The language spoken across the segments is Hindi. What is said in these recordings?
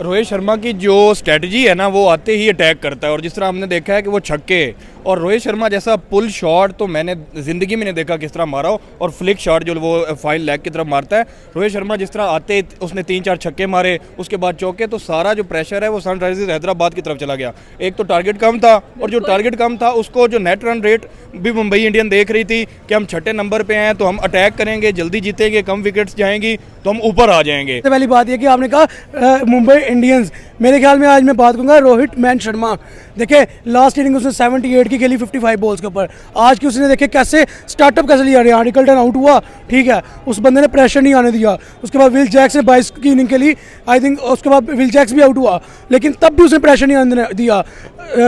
रोहित शर्मा की जो स्ट्रेटजी है ना वो आते ही अटैक करता है और जिस तरह हमने देखा है कि वो छक्के और रोहित शर्मा जैसा पुल शॉट तो मैंने ज़िंदगी में नहीं देखा किस तरह मारा हो। और फ्लिक शॉट जो वो फाइन लेग की तरफ मारता है रोहित शर्मा, जिस तरह आते उसने 3-4 छक्के मारे, उसके बाद चौके, तो सारा जो प्रेशर है वो सनराइजर्स हैदराबाद की तरफ चला गया। एक तो टारगेट कम था और जो टारगेट कम था उसको जो नेट रन रेट भी मुंबई इंडियन देख रही थी कि हम छठे नंबर पे हैं तो हम अटैक करेंगे, जल्दी जीतेंगे, कम विकेट्स जाएंगी तो हम ऊपर आ जाएंगे। सबसे पहली बात यह कि आपने कहा मुंबई इंडियंस, मेरे ख्याल में आज मैं बात करूंगा रोहित मैन शर्मा। देखिए लास्ट इनिंग उसने 78 की खेली 55 बॉल्स के ऊपर। आज की उसने देखे कैसे स्टार्टअप कैसे लिया, रिकल्टन आउट हुआ, ठीक है, उस बंदे ने प्रेशर नहीं आने दिया। उसके बाद विल जैक्स ने 22 की इनिंग खेली, आई थिंक उसके बाद विल जैक्स भी आउट हुआ, लेकिन तब भी उसने प्रेशर नहीं आने दिया।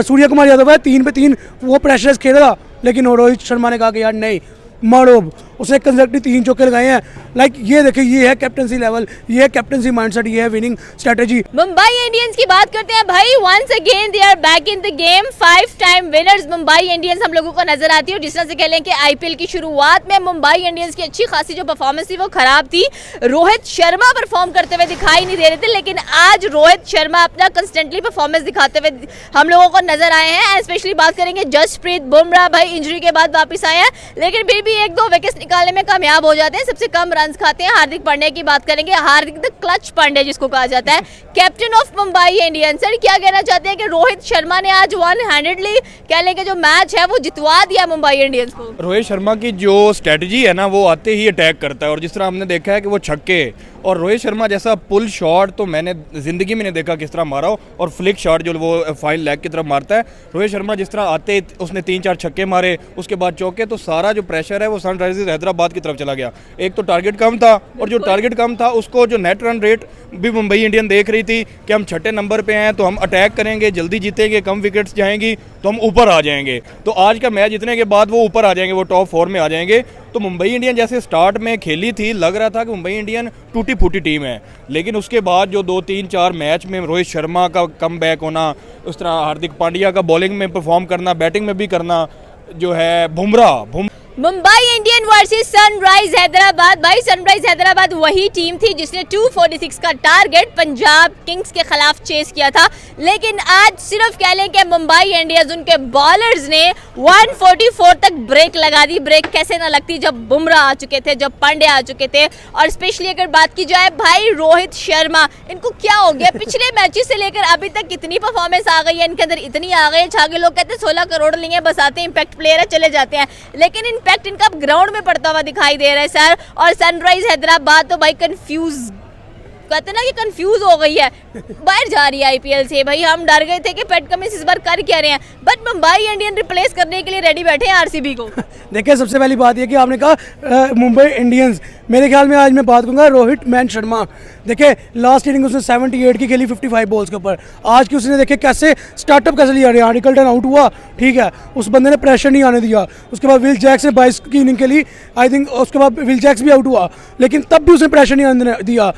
सूर्य कुमार यादव है 3 पे 3 वो प्रेशर खेल रहा, लेकिन रोहित शर्मा ने कहा कि यार नहीं मारो, उसने कंसेक्टिव 3 चौके लगाए हैं। लाइक ये देखिए, ये है कैप्टनसी लेवल, ये है कैप्टनसी माइंडसेट, ये है विनिंग स्ट्रेटेजी। मुंबई इंडियंस की बात करते हैं भाई। Once again they are back in the game, 5 time winners Mumbai Indians हम लोगों को नजर आती है। और जिस तरह से कह लें कि आईपीएल की शुरुआत में मुंबई इंडियंस की अच्छी खासी जो परफॉर्मेंस थी वो खराब थी। रोहित शर्मा परफॉर्म करते हुए दिखाई नहीं दे रहे थे, लेकिन आज रोहित शर्मा अपना कंस्टेंटली परफॉर्मेंस दिखाते हुए हम लोगों को नजर आए हैं। स्पेशली बात करेंगे जसप्रीत बुमराह, भाई इंजरी के बाद वापस आए हैं, लेकिन फिर भी 1-2 विकेट्स निकालने में कामयाब हो जाते हैं। सबसे कम रन खाते हैं। हार्दिक पांड्या की बात करेंगे, हार्दिक द क्लच पांड्या जिसको कहा जाता है, captain of Mumbai Indians. Sir क्या कहना चाहते हैं कि रोहित शर्मा ने आज वन हैंडेडली कह लें कि जो मैच है वो जितवा दिया मुंबई इंडियंस को। रोहित शर्मा की जो स्ट्रेटजी है ना वो आते ही अटैक करता है और जिस तरह हमने देखा है कि वो छक्के और रोहित शर्मा जैसा पुल शॉट तो मैंने ज़िंदगी में नहीं देखा किस तरह मारा हो। और फ्लिक शॉट जो वो फाइन लेग की तरफ मारता है रोहित शर्मा, जिस तरह आते उसने 3-4 छक्के मारे, उसके बाद चौके, तो सारा जो प्रेशर है वो सनराइजर्स हैदराबाद की तरफ चला गया। एक तो टारगेट कम था और जो टारगेट कम था उसको जो नेट रन रेट भी मुंबई इंडियन देख रही थी कि हम छठे नंबर पे हैं तो हम अटैक करेंगे, जल्दी जीतेंगे, कम विकेट्स जाएंगी तो हम ऊपर आ जाएंगे। तो आज का मैच जीतने के बाद वो ऊपर आ जाएंगे, वो टॉप 4 में आ जाएंगे। तो मुंबई इंडियन जैसे स्टार्ट में खेली थी, लग रहा था कि मुंबई इंडियन टूटी फूटी टीम है, लेकिन उसके बाद जो 2-3-4 मैच में रोहित शर्मा का कम बैक होना, उस तरह हार्दिक पांड्या का बॉलिंग में परफॉर्म करना, बैटिंग में भी करना, जो है Bumrah Mumbai Indian versus sunrise Hyderabad. भाई सनराइज हैदराबाद वही टीम थी जिसने 246 का टारगेट पंजाब किंग्स के खिलाफ चेस किया था, लेकिन आज सिर्फ कह लें कि मुंबई इंडियंस उनके बॉलर्स ने 144 तक ब्रेक लगा दी। ब्रेक कैसे ना लगती जब बुमराह आ चुके थे, जब पांड्या आ चुके थे। और स्पेशली अगर बात की जाए भाई रोहित शर्मा, इनको क्या हो गया, पिछले मैचेस से लेकर अभी तक कितनी परफॉर्मेंस आ गई है इनके अंदर, इतनी आ गई है। छागे लोग कहते हैं 16 करोड़ लिए बस आते हैं, इंपैक्ट प्लेयर है, चले जाते हैं, लेकिन इम्पैक्ट इनका ग्राउंड में पड़ता हुआ दिखाई दे रहा है सर। और सनराइज हैदराबाद तो भाई कंफ्यूज, कहते ना कि कंफ्यूज हो गई है, बाहर जा रही है आईपीएल से। भाई हम डर गए थे कि पैट कमिंस इस बार कर क्या रहे हैं, बट मुंबई इंडियन रिप्लेस करने के लिए रेडी बैठे हैं आरसीबी को। देखिए सबसे पहली बात यह कि आपने कहा मुंबई इंडियंस, मेरे ख्याल में आज मैं बात करूंगा रोहित मैन शर्मा। देखिए लास्ट इनिंग उसने 78 की खेली 55 बॉल्स के ऊपर। आज की उसने देखे कैसे स्टार्टअप कैसे लिया, रिकल्टन आउट हुआ, ठीक है, उस बंदे ने प्रेशर नहीं आने दिया। उसके बाद विल जैक्स ने 22 की इनिंग खेली, आई थिंक उसके बाद विल जैक्स भी आउट हुआ, लेकिन तब भी उसने प्रेशर नहीं आने दिया।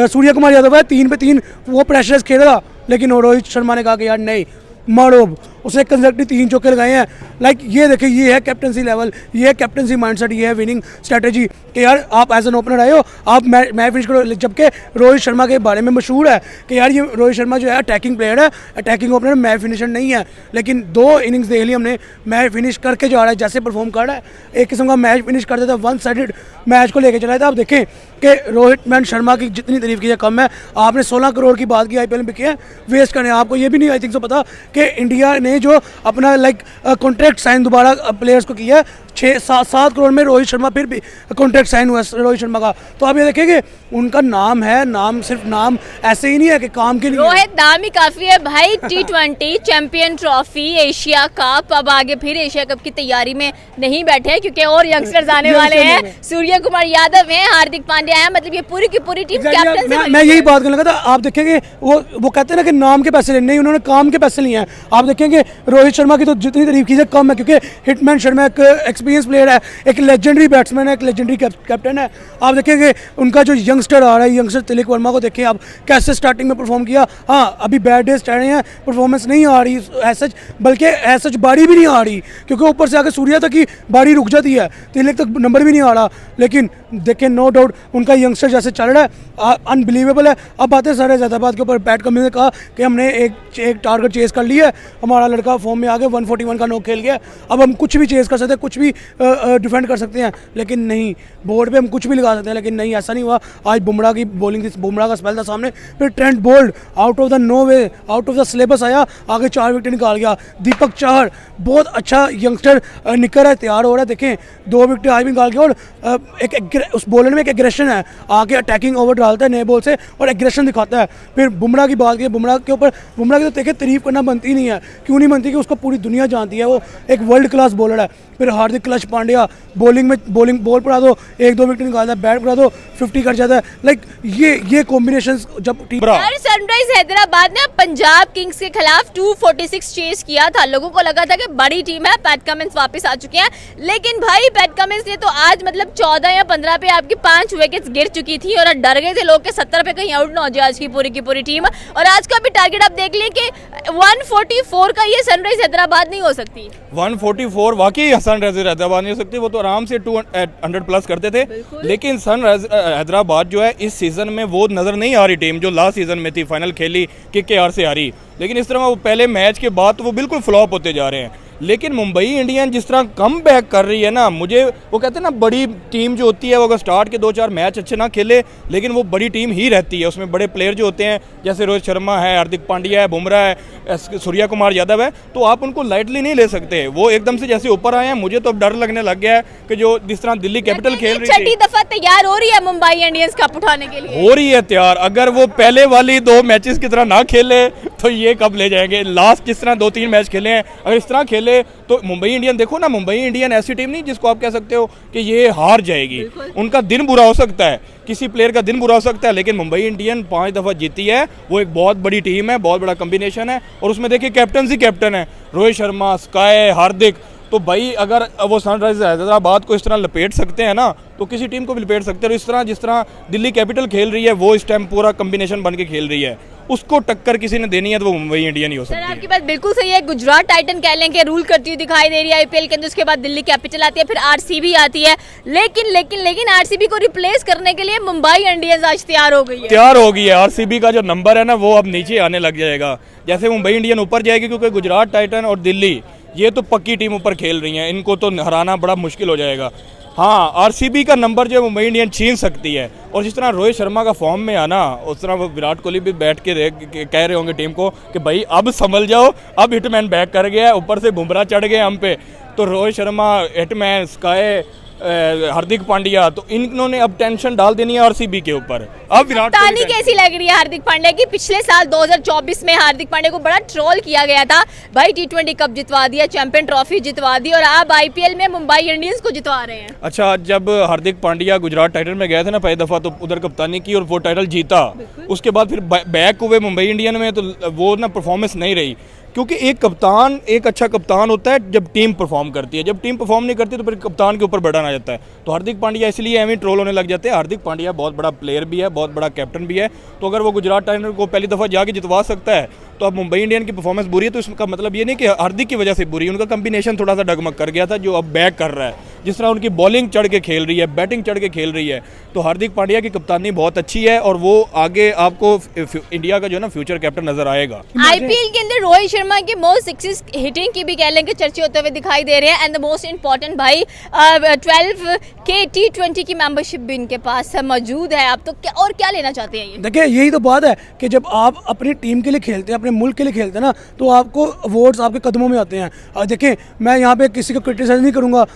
सूर्य कुमार यादव है 3 पे 3 वो प्रेशर खेल रहा, लेकिन रोहित शर्मा ने कहा कि यार नहीं मारो, उसने कंसेक्टिव 3 चौके लगाए हैं। लाइक ये देखिए, ये है कैप्टनसी लेवल, ये है कैप्टनसी माइंडसेट, ये है विनिंग स्ट्रेटेजी कि यार आप एज एन ओपनर आए हो, आप मैच फिनिश करो। जबकि रोहित शर्मा के बारे में मशहूर है कि यार ये रोहित शर्मा जो है अटैकिंग प्लेयर है, अटैकिंग ओपनर, मैच फिनिशर नहीं है, लेकिन 2 इनिंग्स देख ली हमने, मैच फिनिश करके जा रहा है, जैसे परफॉर्म कर रहा है, एक किस्म का मैच फिनिश कर देता है, 1 साइडेड मैच को लेकर चला था। आप देखें कि रोहित मैन शर्मा की जितनी तारीफ की जाए कम है। आपने 16 करोड़ की बात की आईपीएल में बिके हैं, वेस्ट करने। आपको ये भी नहीं आई थिंक सो पता कि इंडिया ने जो अपना कॉन्ट्रैक्ट साइन दोबारा प्लेयर्स को किया है, 6-7 करोड़ में रोहित शर्मा फिर भी कॉन्ट्रैक्ट साइन हुआ रोहित शर्मा का। तो आप ये देखेंगे उनका नाम है, नाम सिर्फ नाम ऐसे ही नहीं है कि काम के लिए, रोहित नाम ही काफी है भाई। T20 champion trophy, Asia cup, अब आगे फिर एशिया कप की तैयारी में नहीं बैठे हैं क्योंकि और यंगस्टर्स आने वाले हैं। सूर्य कुमार यादव हैं, हार्दिक पांड्या है, मतलब ये पूरी की पूरी टीम कैप्टन से। मैं यही बात करने लगा था। आप देखेंगे वो कहते हैं ना कि नाम के पैसे नहीं, उन्होंने काम के पैसे लिए हैं। आप देखेंगे रोहित शर्मा की तो जितनी तारीफ की जाए कम है, क्योंकि हिटमैन शर्मा एक एक्सपीरियंस प्लेयर है, एक लेजेंडरी बैट्समैन है, एक लेजेंडरी कैप्टन है। आप देखेंगे उनका जो यंगस्टर आ रहा है, यंगस्टर तिलक वर्मा को देखें आप कैसे स्टार्टिंग में परफॉर्म किया। हाँ अभी बैड डेज चल रहे हैं, परफॉर्मेंस नहीं आ रही ऐसा, बल्कि ऐसा बारी भी नहीं आ रही, क्योंकि ऊपर से आकर सूर्या तक की बारी रुक जाती है, तिलक तक नंबर भी नहीं आ रहा। लेकिन देखें नो डाउट उनका यंगस्टर जैसे चल रहा है अनबिलीवेबल है। अब बातें सनराइज हैदराबाद के ऊपर पैट कमिंस ने कहा कि हमने एक टारगेट चेस कर लिया है, हमारा लड़का फॉर्म में आ गया, 141 का नॉक खेल गया, अब हम कुछ भी चेस कर सकते हैं, कुछ भी डिफेंड कर सकते हैं, लेकिन नहीं, बोर्ड पे हम कुछ भी लगा सकते हैं, लेकिन नहीं, ऐसा नहीं हुआ। आज बुमराह की बॉलिंग थी, बुमराह का स्पेल था सामने, फिर Trent Boult out of the no way, out of the syllabus आया, आगे 4 विकेट निकाल गया। दीपक चहर बहुत अच्छा यंगस्टर निकल रहा है, तैयार हो रहा है, देखें 2 विकेट आज भी निकाल के, और उस बॉलर में एक एग्रेशन है, आके अटैकिंग ओवर डालता है नए बॉल से और एग्रेशन दिखाता है। फिर बुमराह की बात की, बुमराह के ऊपर, बुमराह की तो देखें तारीफ करना बनती नहीं है, क्यों नहीं बनती, कि उसको पूरी दुनिया जानती है, वो एक वर्ल्ड क्लास बॉलर है। फिर हार्दिक क्लच पांड्या बॉलिंग बॉल पड़ा दो 1-2 विकेट निकालता है, बैट पड़ा दो 50 कर जाता है। लाइक ये कॉम्बिनेशन जब टीम यार सनराइज हैदराबाद ने पंजाब किंग्स के खिलाफ 246 चेस किया था, लोगों को लगा था कि बड़ी टीम है, पैट कमिंस वापस आ चुके हैं, लेकिन भाई पैट कमिंस ने तो आज मतलब 14 या 15 पे आपकी 5 विकेट्स गिर चुकी थी और डर गए थे लोग के 70 पे कहीं आउट ना हो जाए आज की पूरी टीम। और आज का भी टारगेट आप देख लिए कि 144 का ये सनराइज हैदराबाद नहीं हो सकती। 144 वाकई सनराइज हैदराबाद नहीं हो सकती, वो तो आराम से 200 प्लस करते थे, लेकिन सनराइज हैदराबाद जो है इस सीजन में वो नजर नहीं आ रही टीम जो लास्ट सीजन में थी, फाइनल खेली KKR से हारी, लेकिन इस तरह वो पहले मैच के बाद तो वो बिल्कुल फ्लॉप होते जा रहे हैं। लेकिन मुंबई इंडियन जिस तरह कम बैक कर रही है ना, मुझे वो कहते हैं ना बड़ी टीम जो होती है वो अगर स्टार्ट के 2-4 मैच अच्छे ना खेले, लेकिन वो बड़ी टीम ही रहती है, उसमें बड़े प्लेयर जो होते हैं जैसे रोहित शर्मा है, हार्दिक पांड्या है, बुमराह है, सूर्या कुमार यादव है, तो आप उनको लाइटली नहीं ले सकते। वो एकदम से जैसे ऊपर आए हैं, मुझे तो अब डर लगने लग गया है कि जो जिस तरह दिल्ली कैपिटल खेल रही छठी दफा तैयार हो रही है मुंबई इंडियंस कप उठाने के लिए, हो रही है तैयार, अगर वो पहले वाली 2 मैचेस की तरह ना खेले तो ये कब ले जाएंगे। लास्ट जिस तरह 2-3 मैच खेले हैं, अगर इस तरह खेले तो मुंबई इंडियन, देखो ना मुंबई इंडियन ऐसी टीम नहीं जिसको आप कह सकते हो कि ये हार जाएगी, उनका दिन बुरा हो सकता है, किसी प्लेयर का दिन बुरा हो सकता है, लेकिन मुंबई इंडियन 5 दफ़ा जीती है, वो एक बहुत बड़ी टीम है, बहुत बड़ा कॉम्बिनेशन है, और उसमें देखिए कैप्टन ही कैप्टन है, रोहित शर्मा, स्काई, हार्दिक, तो भाई अगर वो सनराइज हैदराबाद को इस तरह लपेट सकते हैं ना, तो किसी टीम को भी लपेट सकते हैं। इस तरह जिस तरह दिल्ली कैपिटल खेल रही है, वो इस टाइम पूरा कॉम्बिनेशन बन के खेल रही है, उसको टक्कर किसी ने देनी है तो वो मुंबई इंडियन ही हो सकती है। आपकी बात बिल्कुल सही है, गुजरात टाइटन कह लें कि रूल करती हुई दिखाई दे रही है IPL के अंदर, उसके बाद दिल्ली कैपिटल आती है, फिर RCB आती है, लेकिन RCB को रिप्लेस करने के लिए मुंबई इंडियंस आज तैयार हो गई है। तैयार हो गई है, RCB का जो नंबर है ना वो अब नीचे आने लग जाएगा, जैसे मुंबई इंडियन ऊपर जाएगी, क्योंकि गुजरात टाइटन और दिल्ली ये तो पक्की टीम ऊपर खेल रही हैं, इनको तो हराना बड़ा मुश्किल हो जाएगा। हाँ, RCB का नंबर जो है मुंबई इंडियन छीन सकती है, और जिस तरह रोहित शर्मा का फॉर्म में आना, उस तरह वो विराट कोहली भी बैठ के कह रहे होंगे टीम को कि भाई अब संभल जाओ, अब हिटमैन बैक कर गया, ऊपर से बुमराह चढ़ गए हम पे, तो रोहित शर्मा, हिटमैन, स्काई, हार्दिक पांड्या, तो इन्होंने अब टेंशन डाल देनी है RCB के ऊपर। अब विराट कोहली कैसी लग रही है हार्दिक पांड्या की? पिछले साल 2024 में हार्दिक पांड्या को बड़ा ट्रोल किया गया था, भाई T20 कप जितवा दिया, चैंपियन ट्रॉफी जितवा दी, और अब IPL में मुंबई इंडियंस को जितवा रहे हैं। अच्छा, जब हार्दिक पांड्या गुजरात टाइटन में गए थे ना पहली दफा, तो उधर कप्तानी की और वो टाइटल जीता, उसके बाद फिर बैक हुए मुंबई इंडियन में, तो वो ना परफॉर्मेंस नहीं रही, क्योंकि एक अच्छा कप्तान होता है जब टीम परफॉर्म करती है, जब टीम परफॉर्म नहीं करती तो फिर कप्तान के ऊपर बर्डन आ जाता है। तो हार्दिक पांड्या इसलिए एवं ट्रोल होने लग जाते हैं। हार्दिक पांड्या बहुत बड़ा प्लेयर भी है, बहुत बड़ा कैप्टन भी है, तो अगर वो गुजरात टाइटन को पहली दफ़ा जाके जितवा सकता है, तो अब मुंबई इंडियन की परफॉर्मेंस बुरी है, तो इसका मतलब ये नहीं कि हार्दिक की वजह से बुरी, उनका कॉम्बिनेशन थोड़ा सा डगमग कर गया था, जो अब बैक कर रहा है, जिस तरह उनकी बॉलिंग चढ़ के खेल रही है, बैटिंग चढ़ के खेल रही है, तो हार्दिक पांड्या की कप्तानी बहुत अच्छी है, और वो आगे आपको इंडिया का जो है ना फ्यूचर कैप्टन नजर आएगा। IPL के अंदर रोहित शर्मा की मोस्ट सिक्सेस हिटिंग की भी कह लें कि चर्चे होते हुए दिखाई दे रहे हैं, एंड द मोस्ट इंपॉर्टेंट भाई 12K T20 की मेंबरशिप भी इनके पास मौजूद है। आप तो क्या लेना चाहते हैं? ये देखिए, यही तो बात है कि जब आप अपनी टीम के लिए खेलते हैं, अपने मुल्क के लिए खेलते हैं ना, तो आपको अवार्ड्स आपके कदमों में आते हैं। देखिए, मैं यहाँ पे किसी को क्रिटिसाइज नहीं करूँगा,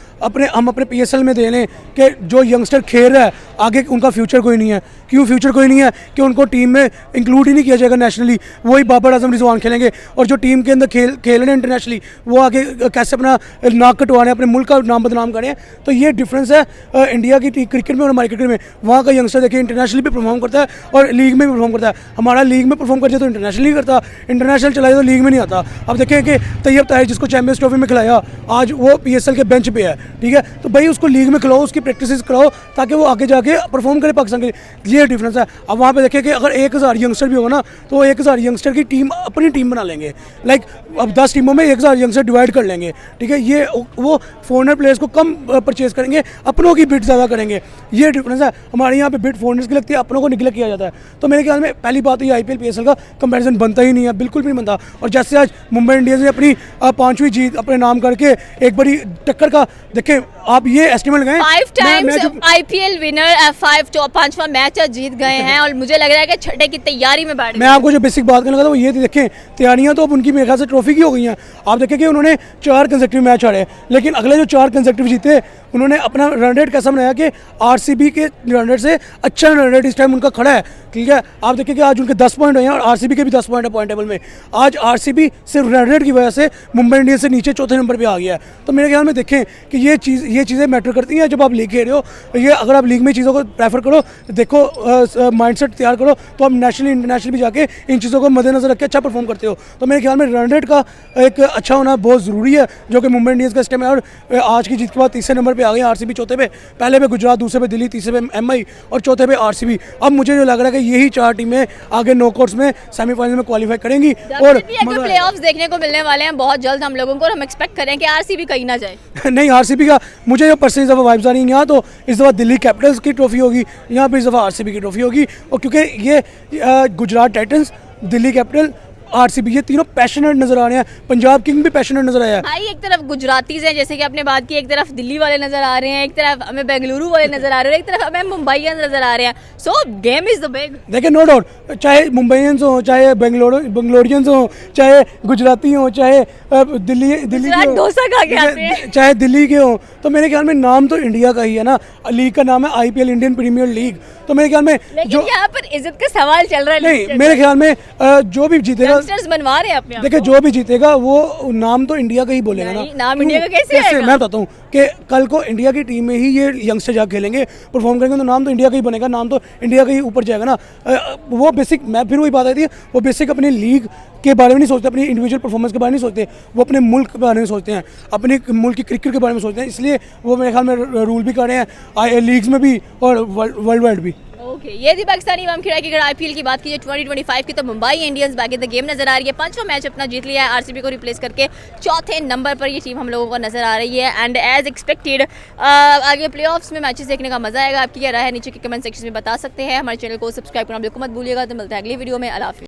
हम अपने PSL में दे लें कि जो यंगस्टर खेल रहा है आगे उनका फ्यूचर कोई नहीं है। क्यों फ्यूचर कोई नहीं है? कि उनको टीम में इंक्लूड ही नहीं किया जाएगा नेशनली, वही बाबर आजम रिजवान खेलेंगे, और जो टीम के अंदर खेल रहे हैं इंटरनेशनली, वो आगे कैसे अपना नाक कटवाने, अपने मुल्क का नाम बदनाम करें। तो ये डिफरेंस है इंडिया की क्रिकेट में और हमारी क्रिकेट में। वहाँ का यंगस्टर देखिए इंटरनेशनली भी परफॉर्म करता है और लीग में भी परफॉर्म करता है। हमारा लीग में परफॉर्म करता है तो इंटरनेशनली करता, इंटरनेशनल चलाए तो लीग में नहीं आता। अब देखें कि तैयब ताहिर जिसको चैंपियंस ट्रॉफी में खिलाया, आज वो PSL के बेंच पे है, ठीक है, तो भाई उसको लीग में खिलाओ, उसकी प्रैक्टिस कराओ ताकि वो आगे जाके परफॉर्म करे पाकिस्तान के लिए। ये डिफरेंस है। अब वहाँ पे देखें कि अगर 1000 यंगस्टर भी होगा ना तो 1000 यंगस्टर की टीम अपनी टीम बना लेंगे। लाइक अब 10 टीमों में 1000 यंगस्टर डिवाइड कर लेंगे, ठीक है, ये वो फॉरेनर प्लेयर्स को कम परचेज करेंगे, अपनों की बिड ज़्यादा करेंगे। ये डिफरेंस है। हमारे यहाँ पे बिड फॉरेनर्स की लगती है, अपनों को निगलेक्ट किया जाता है। तो मेरे ख्याल में पहली बात ये IPL PSL का कंपैरिजन बनता ही नहीं है, बिल्कुल भी नहीं बनता। और जैसे आज मुंबई इंडियंस ने अपनी 5वीं जीत अपने नाम करके एक बड़ी टक्कर का, देखें आप ये एस्टिमेट लगाएं 5 टाइम्स IPL विनर 5वां मैच जीत गए हैं और मुझे लग रहा है कि छठे की तैयारी में बैठ मैं आपको जो बेसिक बात करने लगा था वो ये थी, देखें तैयारियां तो अब उनकी मेरे ख्याल से ट्रॉफी की हो गई हैं। आप देखें कि उन्होंने 4 कंसेक्टिव मैच हारे, लेकिन अगले जो 4 कंसेक्टिव जीते उन्होंने अपना रन रेट कैसा बनाया कि RCB के रन रेट से अच्छा रन रेट इस टाइम उनका खड़ा है, ठीक है। आप देखें कि आज उनके 10 पॉइंट हुए हैं और RCB के भी 10 पॉइंट है पॉइंट टेबल में। आज RCB सिर्फ रन रेट की वजह से मुंबई इंडियंस से नीचे चौथे नंबर पर आ गया है। तो मेरे ख्याल में देखें कि ये चीज़ें मैटर करती हैं जब आप लीग खेल रहे हो। ये अगर आप लीग में चीज़ों को प्रेफर करो, देखो माइंडसेट तैयार करो, तो आप नेशनल इंटरनेशनल भी जाके इन चीज़ों को मद्देनजर रख के अच्छा परफॉर्म करते हो। तो मेरे ख्याल में रन रेट का एक अच्छा होना बहुत ज़रूरी है, जो कि मुंबई इंडियंस का सिस्टम है। और आज की जीत के बाद तीसरे नंबर पे आ गए RCB, चौथे पे, पहले पे गुजरात, दूसरे पे दिल्ली, तीसरे पे MI और चौथे पे RCB। अब मुझे जो लग रहा है कि यही 4 टीमें आगे नॉकआउट्स में सेमीफाइनल में क्वालिफाई करेंगी और प्लेऑफ्स देखने को मिलने वाले हैं बहुत जल्द हम लोगों को, और हम एक्सपेक्ट करें कि RCB कहीं ना जाए। नहीं, RCB का मुझे जो पर्सनली दफ़ा वाइब्स आ रही हैं यहाँ, तो इस दफ़ा दिल्ली कैपिटल्स की ट्रॉफी होगी, यहाँ पे इस दफ़ा RCB की ट्रॉफी होगी। और क्योंकि ये Gujarat Titans, Delhi capital, RCB ये तीनों पैशनेट नजर आ रहे हैं। पंजाब किंग भी पैशनेट नजर आया है। भाई एक तरफ गुजरातीज हैं जैसे कि आपने बात की, एक तरफ दिल्ली वाले नजर आ रहे हैं, एक तरफ हमें बेंगलुरु वाले नजर आ रहे हैं, एक तरफ हमें मुंबईयंस नजर आ रहे हैं। सो गेम इज द बिग। देखिए नो डाउट, चाहे मुंबईयंस हो, चाहे बेंगलोरियंस हो, चाहे गुजराती हो, चाहे दिल्ली के हो, डोसा खा के आते हैं, चाहे दिल्ली के हो, तो मेरे ख्याल में नाम तो इंडिया का ही है ना। लीग का नाम है IPL, इंडियन प्रीमियर लीग। तो मेरे ख्याल में लेकिन यहाँ पर इज्जत का सवाल चल रहा है। नहीं, मेरे ख्याल में जो भी जीतेगा, यंगस्टर्स बनवा रहे हैं अपने आप देखिए को। जो भी जीतेगा वो नाम तो इंडिया का ही बोलेगा ना। नाम इंडिया का कैसे आएगा? मैं बताता हूँ कि कल को इंडिया की टीम में ही ये यंगस्टर जाके खेलेंगे, परफॉर्म करेंगे, तो नाम तो इंडिया का ही बनेगा, नाम तो इंडिया का ही ऊपर जाएगा ना। वो बेसिक, मैं फिर वही बात आई थी, वो बेसिक अपनी लीग के बारे में नहीं सोचते, अपनी इंडिविजुअल परफॉर्मेंस के बारे में नहीं सोचते, वो अपने मुल्क के बारे में सोचते हैं, अपने मुल्क की क्रिकेट के बारे में सोचते हैं। इसलिए वो मेरे ख्याल में रूल भी कर रहे हैं लीग्स में भी और वर्ल्ड वाइड भी। ओके, ये थी पाकिस्तानी इमाम खिड़ाई की। अगर IPL की बात कीजिए 2025 की, तो Mumbai Indians back in the game नजर आ रही है। 5वां मैच अपना जीत लिया है RCB को रिप्लेस करके। चौथे नंबर पर ये टीम हम लोगों को नजर आ रही है। एंड एज एक्सपेक्टेड आगे प्लेऑफ्स में मैचेस देखने का मजा आएगा। आपकी क्या राय है नीचे के कमेंट सेक्शन में बता सकते हैं। हमारे चैनल को सब्सक्राइब करना बिल्कुल मत भूलिएगा। तो मिलते हैं अगली वीडियो में। अल्लाह हाफिज़।